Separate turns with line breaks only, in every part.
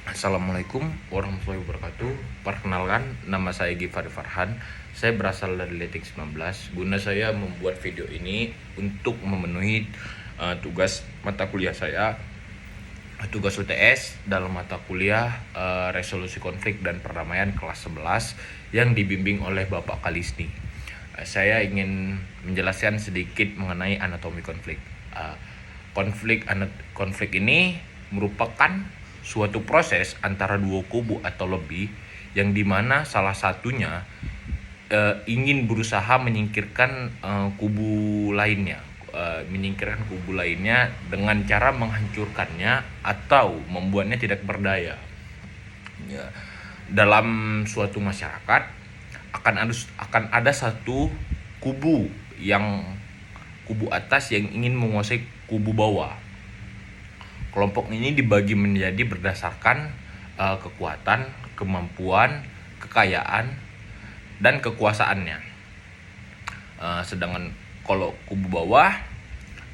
Assalamualaikum warahmatullahi wabarakatuh. Perkenalkan, nama saya Gifari Farhan. Saya berasal dari Letik 19. Guna saya membuat video ini untuk memenuhi tugas mata kuliah saya, tugas UTS dalam mata kuliah Resolusi Konflik dan Perdamaian kelas 11 yang dibimbing oleh Bapak Kalisni. Saya ingin menjelaskan sedikit mengenai anatomi konflik. Konflik ini merupakan suatu proses antara dua kubu atau lebih yang dimana salah satunya ingin berusaha menyingkirkan kubu lainnya, dengan cara menghancurkannya atau membuatnya tidak berdaya. Ya, dalam suatu masyarakat akan ada satu kubu atas yang ingin menguasai kubu bawah. Kelompok ini dibagi menjadi berdasarkan kekuatan, kemampuan, kekayaan, dan kekuasaannya. Sedangkan kalau kubu bawah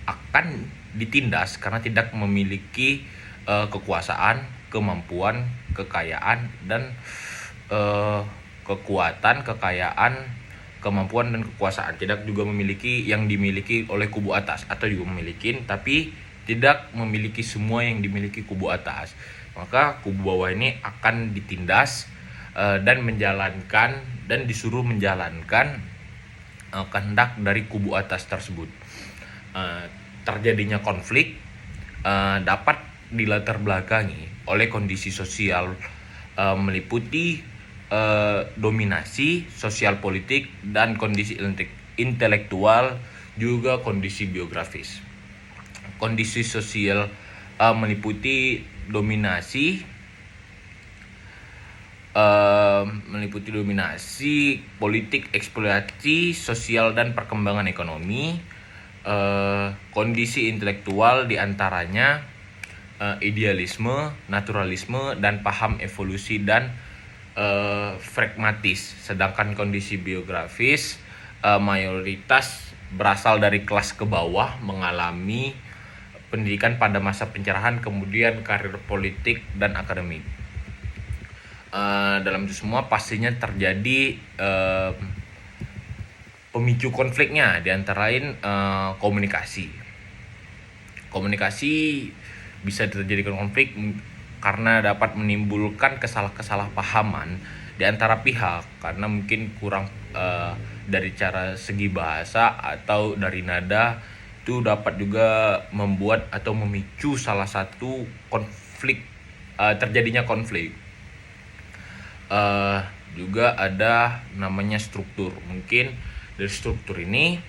akan ditindas karena tidak memiliki kekuasaan, kemampuan, kekayaan, dan kemampuan dan kekuasaan. Tidak juga memiliki yang dimiliki oleh kubu atas, atau juga memiliki tapi tidak memiliki semua yang dimiliki kubu atas. Maka kubu bawah ini akan ditindas dan disuruh menjalankan kehendak dari kubu atas tersebut. Terjadinya konflik dapat dilatar belakangi oleh kondisi sosial meliputi dominasi sosial politik dan kondisi intelektual, juga kondisi biografis. Kondisi sosial meliputi dominasi politik, eksploitasi sosial, dan perkembangan ekonomi. Kondisi intelektual diantaranya idealisme, naturalisme, dan paham evolusi dan pragmatis. Sedangkan kondisi biografis mayoritas berasal dari kelas ke bawah, mengalami pendidikan pada masa pencerahan, kemudian karir politik dan akademik. Dalam itu semua pastinya terjadi pemicu konfliknya, diantara lain komunikasi. Komunikasi bisa terjadi konflik karena dapat menimbulkan kesalahpahaman di antara pihak, karena mungkin kurang dari cara segi bahasa atau dari nada, itu dapat juga membuat atau memicu salah satu terjadinya konflik. Juga ada namanya struktur. Mungkin dari struktur ini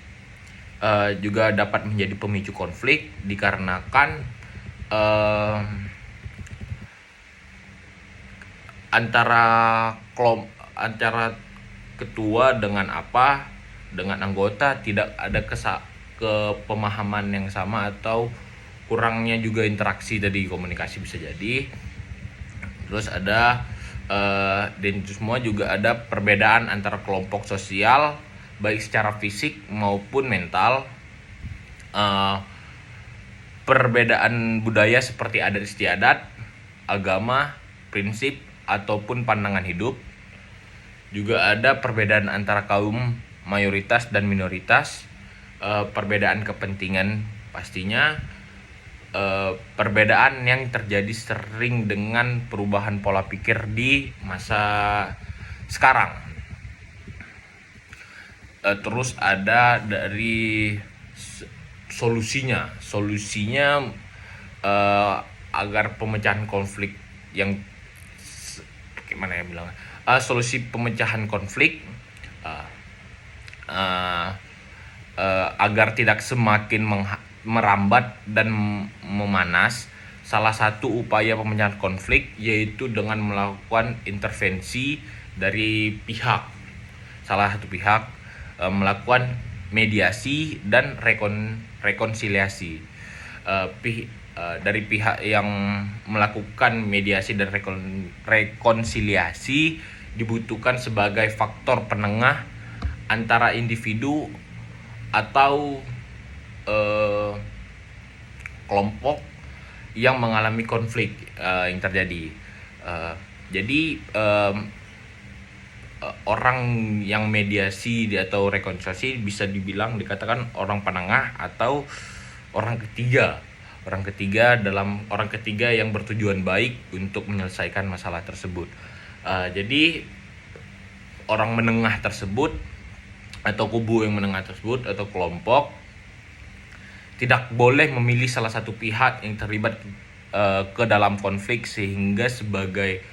juga dapat menjadi pemicu konflik dikarenakan antara ketua dengan anggota tidak ada kepemahaman yang sama, atau kurangnya juga interaksi dari komunikasi bisa jadi. Terus ada dan itu semua juga ada perbedaan antara kelompok sosial baik secara fisik maupun mental. Perbedaan budaya seperti adat istiadat, agama, prinsip, ataupun pandangan hidup. Juga ada perbedaan antara kaum mayoritas dan minoritas, perbedaan kepentingan pastinya, perbedaan yang terjadi sering dengan perubahan pola pikir di masa sekarang. Terus ada dari solusinya agar pemecahan konflik yang solusi pemecahan konflik agar tidak semakin merambat dan memanas. Salah satu upaya pemecahan konflik yaitu dengan melakukan intervensi dari salah satu pihak, melakukan mediasi dan rekonsiliasi. Dari pihak yang melakukan mediasi dan rekonsiliasi dibutuhkan sebagai faktor penengah antara individu atau kelompok yang mengalami konflik yang terjadi. Jadi orang yang mediasi atau rekonsiliasi bisa dibilang dikatakan orang penengah atau orang ketiga. Orang ketiga yang bertujuan baik untuk menyelesaikan masalah tersebut. Jadi orang menengah tersebut atau kubu yang menengah tersebut atau kelompok tidak boleh memilih salah satu pihak yang terlibat ke dalam konflik sehingga sebagai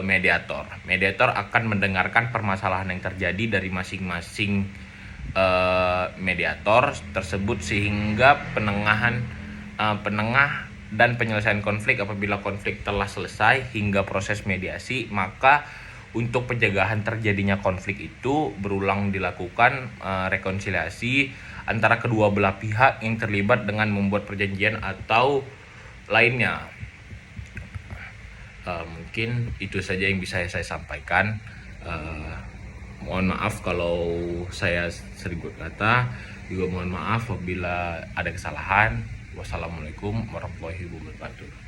mediator. Mediator akan mendengarkan permasalahan yang terjadi dari masing-masing mediator tersebut sehingga penengah dan penyelesaian konflik. Apabila konflik telah selesai hingga proses mediasi, maka untuk pencegahan terjadinya konflik itu berulang dilakukan rekonsiliasi antara kedua belah pihak yang terlibat dengan membuat perjanjian atau lainnya. Mungkin itu saja yang bisa saya sampaikan. Mohon maaf kalau saya sering berkata, juga mohon maaf apabila ada kesalahan. Wassalamualaikum warahmatullahi wabarakatuh.